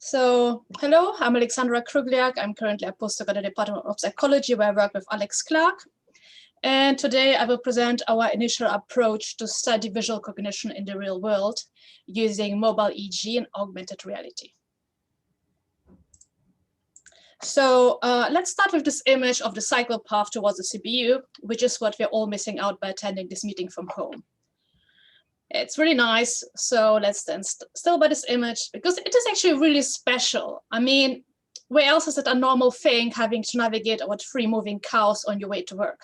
So, hello, I'm Alexandra Krugliak. I'm currently a postdoc at the Department of Psychology, where I work with Alex Clark. And today I will present our initial approach to study visual cognition in the real world using mobile EEG and augmented reality. So let's start with this image of the cycle path towards the CPU, which is what we're all missing out by attending this meeting from home. It's really nice. So let's then still by this image, because it is actually really special. I mean, where else is it a normal thing having to navigate over free moving cows on your way to work?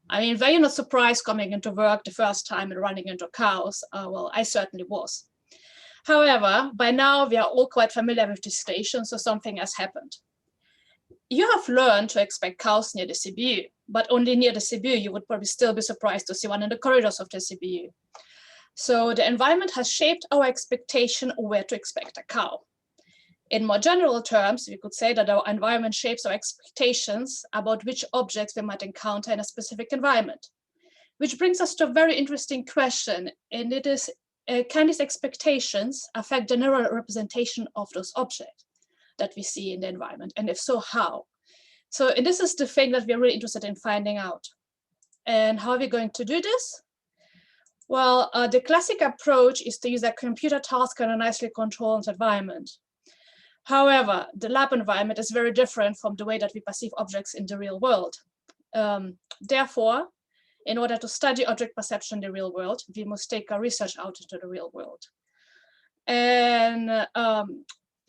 I mean, were you not surprised coming into work the first time and running into cows? Well, I certainly was. However, by now we are all quite familiar with this station, so something has happened. You have learned to expect cows near the CPU, but only near the CPU. You would probably still be surprised to see one in the corridors of the CPU. So the environment has shaped our expectation of where to expect a cow. In more general terms, we could say that our environment shapes our expectations about which objects we might encounter in a specific environment. Which brings us to a very interesting question, and it is, can these expectations affect the neural representation of those objects that we see in the environment? And if so, how? So and this is the thing that we're really interested in finding out. And how are we going to do this? Well, the classic approach is to use a computer task in a nicely controlled environment. However, the lab environment is very different from the way that we perceive objects in the real world. Therefore, in order to study object perception in the real world, we must take our research out into the real world. And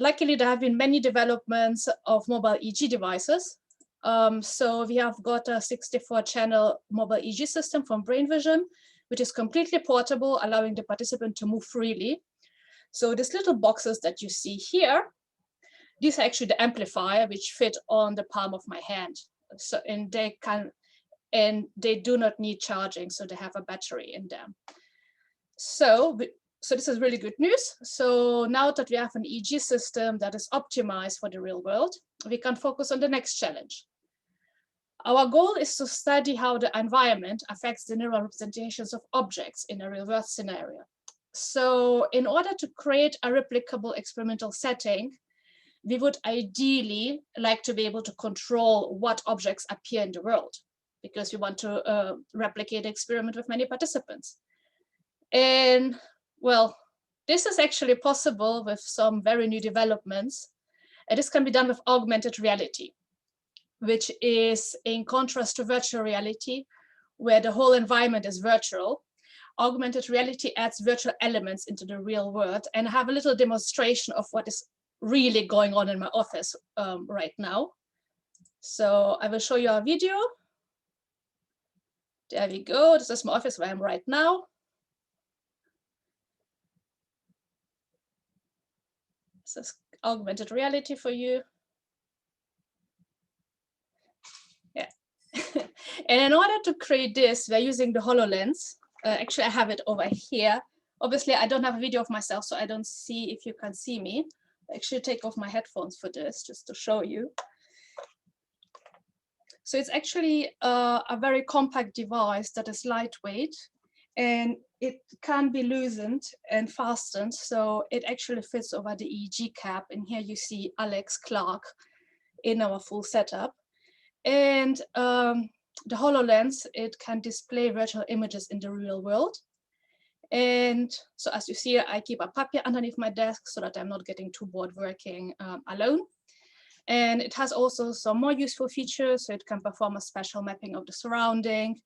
luckily, there have been many developments of mobile EEG devices. So we have got a 64-channel mobile EEG system from Brain Vision, which is completely portable, allowing the participant to move freely. So these little boxes that you see here, these are actually the amplifier which fit on the palm of my hand. So and they do not need charging, so they have a battery in them. So this is really good news. So now that we have an EEG system that is optimized for the real world, we can focus on the next challenge. Our goal is to study how the environment affects the neural representations of objects in a real-world scenario. So in order to create a replicable experimental setting, we would ideally like to be able to control what objects appear in the world, because we want to replicate the experiment with many participants. And well, this is actually possible with some very new developments. And this can be done with augmented reality, which is in contrast to virtual reality, where the whole environment is virtual. Augmented reality adds virtual elements into the real world, and I have a little demonstration of what is really going on in my office right now. So I will show you a video. There we go. This is my office where I am right now. This is augmented reality for you. Yeah. And in order to create this, we're using the HoloLens. Actually, I have it over here. Obviously, I don't have a video of myself, so I don't see if you can see me. I actually take off my headphones for this, just to show you. So it's actually a very compact device that is lightweight, and it can be loosened and fastened. So it actually fits over the EEG cap. And here you see Alex Clark in our full setup. And the HoloLens, it can display virtual images in the real world. And so as you see, I keep a puppy underneath my desk so that I'm not getting too bored working alone. And it has also some more useful features. So it can perform a spatial mapping of the surrounding.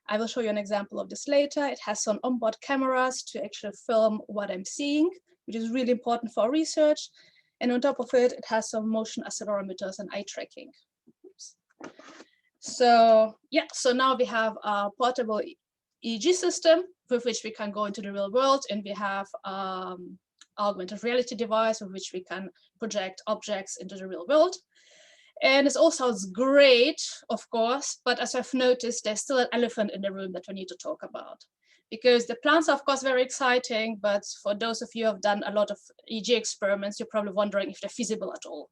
I will show you an example of this later. It has some onboard cameras to actually film what I'm seeing, which is really important for our research. And on top of it, it has some motion accelerometers and eye tracking. Oops. So yeah, so now we have a portable EEG system with which we can go into the real world, and we have augmented reality device with which we can project objects into the real world. And it all sounds great, of course, but as I've noticed, there's still an elephant in the room that we need to talk about. Because the plans are, of course, very exciting, but for those of you who have done a lot of EEG experiments, you're probably wondering if they're feasible at all.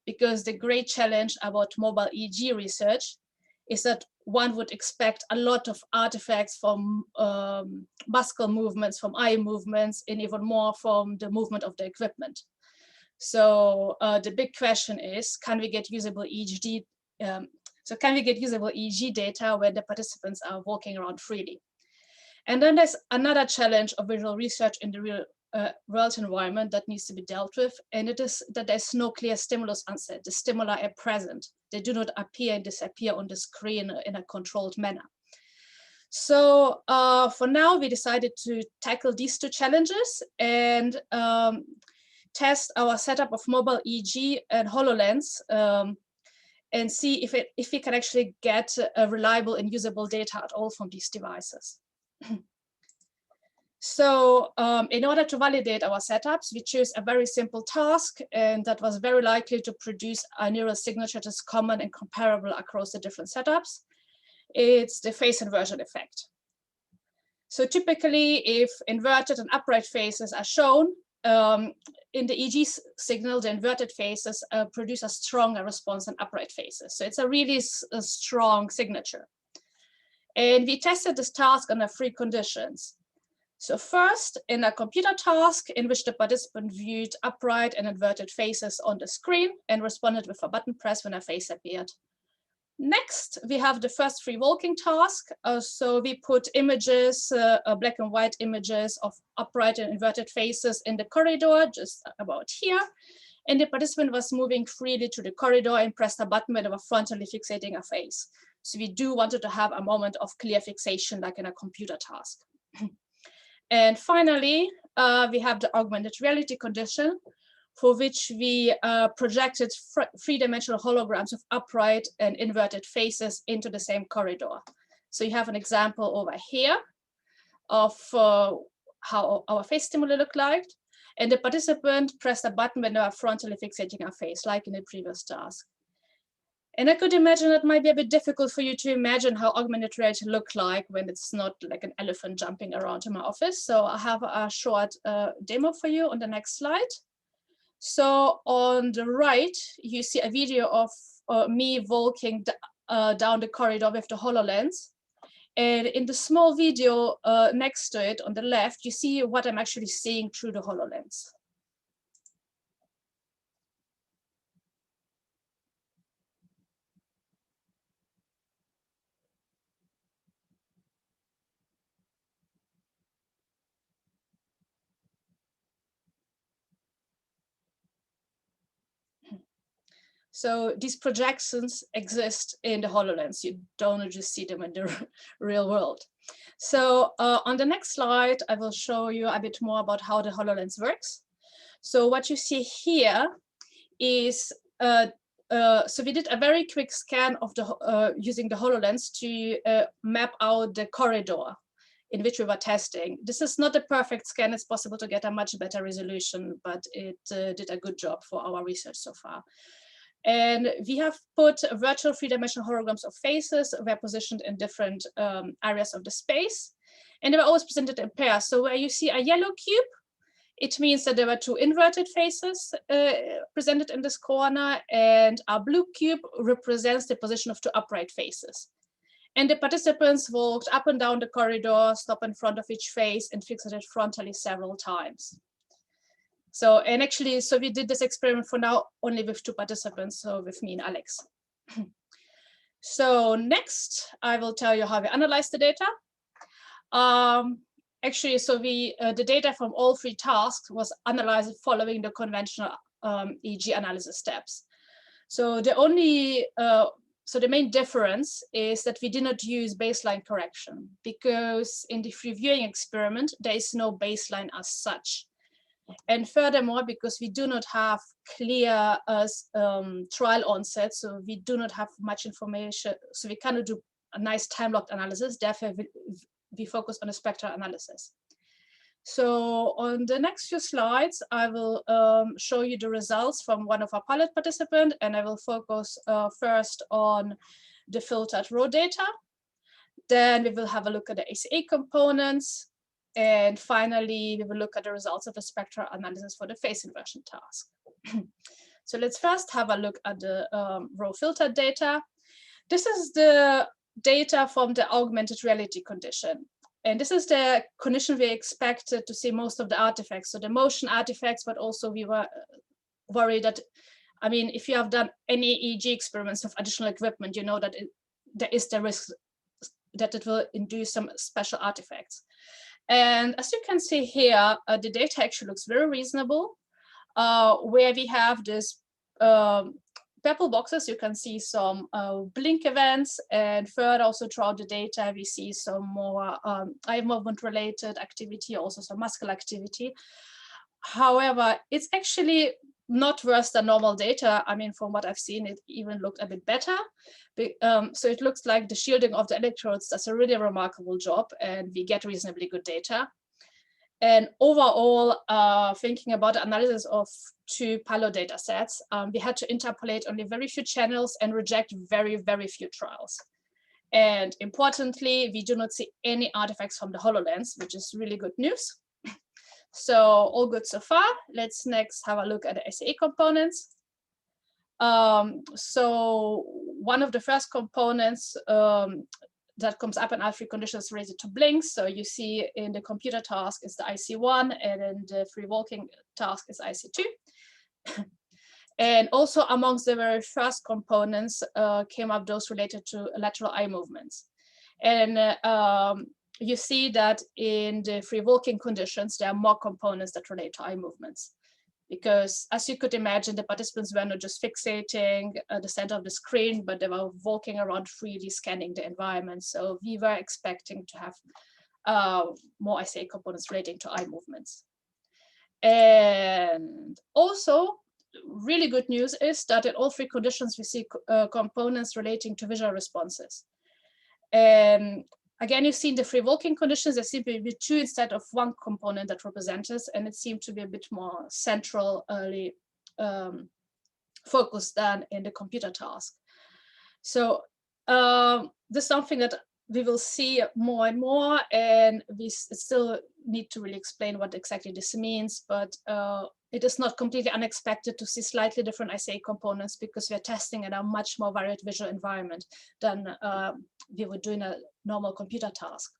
Because the great challenge about mobile EEG research is that one would expect a lot of artifacts from muscle movements, from eye movements, and even more from the movement of the equipment. So the big question is, can we get usable EEG? Can we get usable EEG data when the participants are walking around freely? And then there's another challenge of visual research in the real world environment that needs to be dealt with, and it is that there's no clear stimulus onset. The stimuli are present. They do not appear and disappear on the screen in a controlled manner. So for now, we decided to tackle these two challenges and test our setup of mobile EEG and HoloLens and see if we can actually get reliable and usable data at all from these devices. So in order to validate our setups, we chose a very simple task, and that was very likely to produce a neural signature that is common and comparable across the different setups. It's the phase inversion effect. So typically, if inverted and upright phases are shown, in the EEG signal, the inverted phases produce a stronger response than upright phases. So it's a really strong signature. And we tested this task under 3 conditions. So first, in a computer task in which the participant viewed upright and inverted faces on the screen and responded with a button press when a face appeared. Next, we have the first free walking task. So we put images, black and white images of upright and inverted faces in the corridor, just about here. And the participant was moving freely through the corridor and pressed a button when they were frontally fixating a face. So we do wanted to have a moment of clear fixation like in a computer task. And finally, we have the augmented reality condition, for which we projected 3-dimensional holograms of upright and inverted faces into the same corridor. So you have an example over here of how our face stimuli look like. And the participant pressed a button when they were frontally fixating a face, like in the previous task. And I could imagine it might be a bit difficult for you to imagine how augmented reality look like when it's not like an elephant jumping around in my office. So I have a short demo for you on the next slide. So on the right, you see a video of me walking down the corridor with the HoloLens. And in the small video next to it on the left, you see what I'm actually seeing through the HoloLens. So these projections exist in the HoloLens. You don't just see them in the real world. So on the next slide, I will show you a bit more about how the HoloLens works. So what you see here is, so we did a very quick scan of the using the HoloLens to map out the corridor in which we were testing. This is not a perfect scan. It's possible to get a much better resolution, but it did a good job for our research so far. And we have put virtual 3-dimensional holograms of faces were positioned in different areas of the space. And they were always presented in pairs. So where you see a yellow cube, it means that there were 2 inverted faces presented in this corner, and a blue cube represents the position of 2 upright faces. And the participants walked up and down the corridor, stop in front of each face, and fixated frontally several times. So, and actually, so we did this experiment for now only with 2 participants, so with me and Alex. So next, I will tell you how we analyze the data. Actually, so the data from all 3 tasks was analyzed following the conventional EEG analysis steps. So the only, so the main difference is that we did not use baseline correction, because in the free viewing experiment, there is no baseline as such. And furthermore, because we do not have clear trial onset, so we do not have much information, so we cannot do a nice time-locked analysis. Therefore, we focus on a spectral analysis. So on the next few slides, I will show you the results from one of our pilot participants, and I will focus first on the filtered raw data. Then we will have a look at the ACA components. And finally, we will look at the results of the spectral analysis for the phase inversion task. So let's first have a look at the raw filtered data. This is the data from the augmented reality condition. And this is the condition we expected to see most of the artifacts. So the motion artifacts, but also we were worry that, I mean, if you have done any EEG experiments with additional equipment, you know that there is the risk that it will induce some special artifacts. And as you can see here, the data actually looks very reasonable, where we have this purple boxes. You can see some blink events, and further also throughout the data, we see some more eye movement related activity, also some muscular activity. However, it's actually not worse than normal data. I mean, from what I've seen, it even looked a bit better. So it looks like the shielding of the electrodes does a really remarkable job, and we get reasonably good data. And overall, thinking about the analysis of 2 Palo data sets, we had to interpolate only very few channels and reject very, very few trials. And importantly, we do not see any artifacts from the HoloLens, which is really good news. So all good so far. Let's next have a look at the SAE components. So one of the first components that comes up in all 3 conditions related to blinks. So you see in the computer task is the IC1, and in the free walking task is IC2. And also amongst the very first components came up those related to lateral eye movements. And you see that in the free walking conditions, there are more components that relate to eye movements. Because as you could imagine, the participants were not just fixating the center of the screen, but they were walking around freely, scanning the environment. So we were expecting to have more ICA components relating to eye movements. And also, really good news is that in all 3 conditions, we see components relating to visual responses. And again, you see in the free walking conditions, there seem to be 2 instead of 1 component that represents us, and it seemed to be a bit more centrally focused than in the computer task. So this is something that we will see more and more, and we still need to really explain what exactly this means, but it is not completely unexpected to see slightly different ICA components, because we are testing in a much more varied visual environment than we would do in a normal computer task.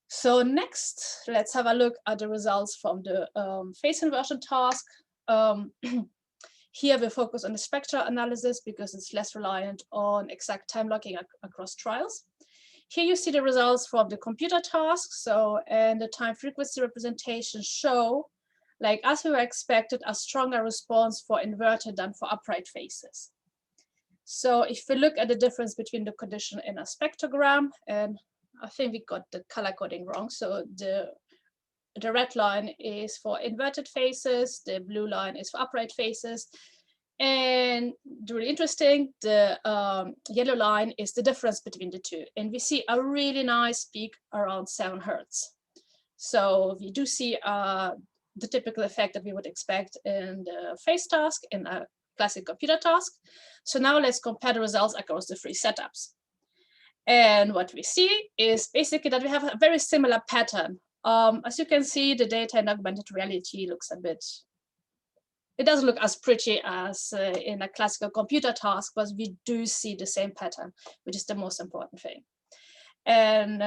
So next, let's have a look at the results from the phase inversion task. Here we focus on the spectral analysis because it's less reliant on exact time locking across trials. Here you see the results from the computer task. So, and the time frequency representations show, like as we were expected, a stronger response for inverted than for upright faces. So if we look at the difference between the condition in a spectrogram, and I think we got the color coding wrong. So the red line is for inverted faces, the blue line is for upright faces. And really interesting, the yellow line is the difference between the 2. And we see a really nice peak around 7 Hertz. So we do see the typical effect that we would expect in the phase task, in a classic computer task. So now let's compare the results across the 3 setups. And what we see is basically that we have a very similar pattern. As you can see, the data in augmented reality looks a bit, it doesn't look as pretty as in a classical computer task, but we do see the same pattern, which is the most important thing. And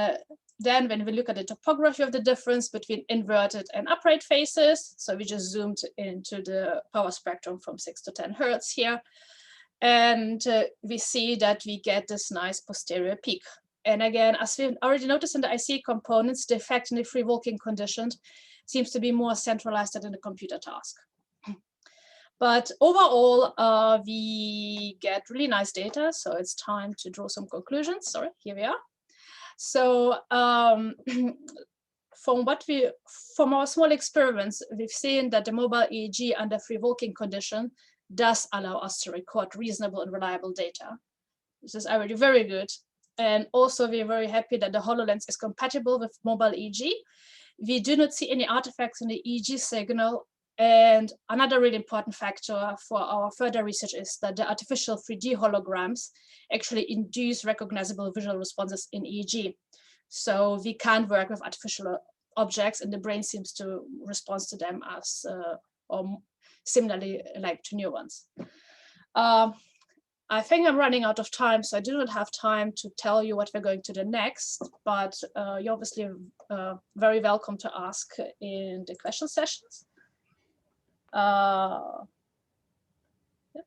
then when we look at the topography of the difference between inverted and upright faces, so we just zoomed into the power spectrum from 6 to 10 Hertz here. And we see that we get this nice posterior peak. And again, as we already noticed in the IC components, the effect in the free walking conditions seems to be more centralized than in the computer task. But overall, we get really nice data. So it's time to draw some conclusions. Sorry, here we are. So from our small experiments, we've seen that the mobile EEG under free walking condition does allow us to record reasonable and reliable data. This is already very good. And also we're very happy that the HoloLens is compatible with mobile EEG. We do not see any artifacts in the EEG signal. And another really important factor for our further research is that the artificial 3D holograms actually induce recognizable visual responses in EEG. So we can't work with artificial objects, and the brain seems to respond to them as or similarly like to new ones. I think I'm running out of time, so I do not have time to tell you what we're going to do next, but you're obviously very welcome to ask in the question sessions.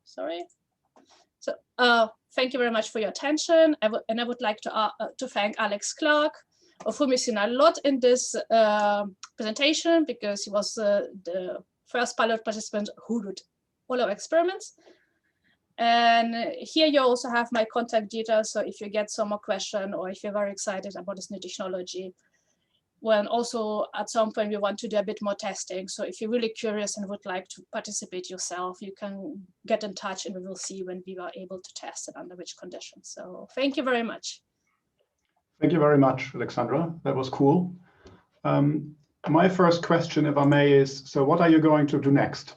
sorry. So thank you very much for your attention. I would like to thank Alex Clark, of whom you've seen a lot in this presentation, because he was the first pilot participant who did all our experiments. And here you also have my contact details. So if you get some more question, or if you're very excited about this new technology, when also at some point we want to do a bit more testing. So if you're really curious and would like to participate yourself, you can get in touch and we will see when we are able to test it under which conditions. So thank you very much. Thank you very much, Alexandra. That was cool. My first question, if I may, is, so what are you going to do next?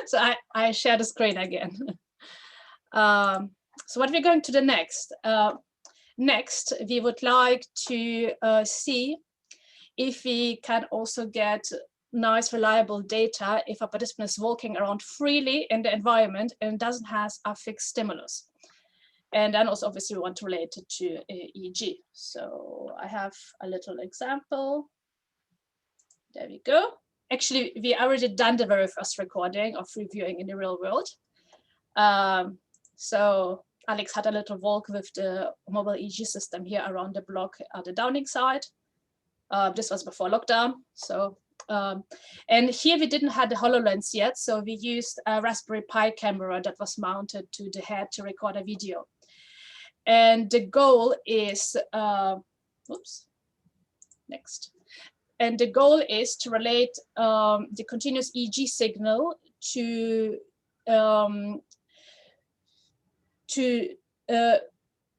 So I share the screen again. So what we're going to do next? Next, we would like to see if we can also get nice, reliable data if a participant is walking around freely in the environment and doesn't have a fixed stimulus. And then also, obviously, we want to relate it to EEG. So I have a little example. There we go. Actually, we already done the very first recording of reviewing in the real world. So Alex had a little walk with the mobile EEG system here around the block at the Downing side. This was before lockdown. So, and here we didn't have the HoloLens yet. So we used a Raspberry Pi camera that was mounted to the head to record a video. And the goal is, oops, next. And the goal is to relate the continuous EEG signal to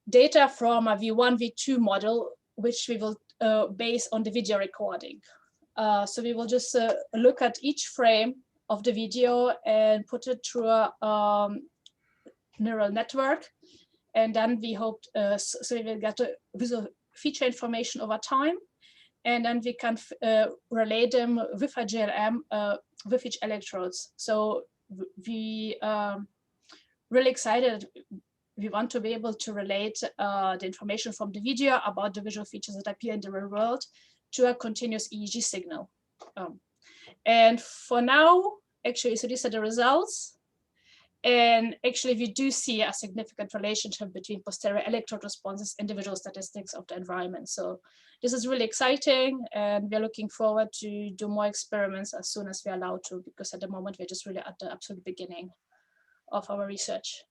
data from a V1, V2 model, which we will base on the video recording. So we will just look at each frame of the video and put it through a neural network. And then we hope, so we will get a visual feature information over time. And then we can relate them with a GLM with each electrodes. So we really excited. We want to be able to relate the information from the video about the visual features that appear in the real world to a continuous EEG signal. And for now, actually, so these are the results. And actually, we do see a significant relationship between posterior electrode responses and the visual statistics of the environment. So this is really exciting, and we're looking forward to do more experiments as soon as we're allowed to, because at the moment, we're just really at the absolute beginning of our research.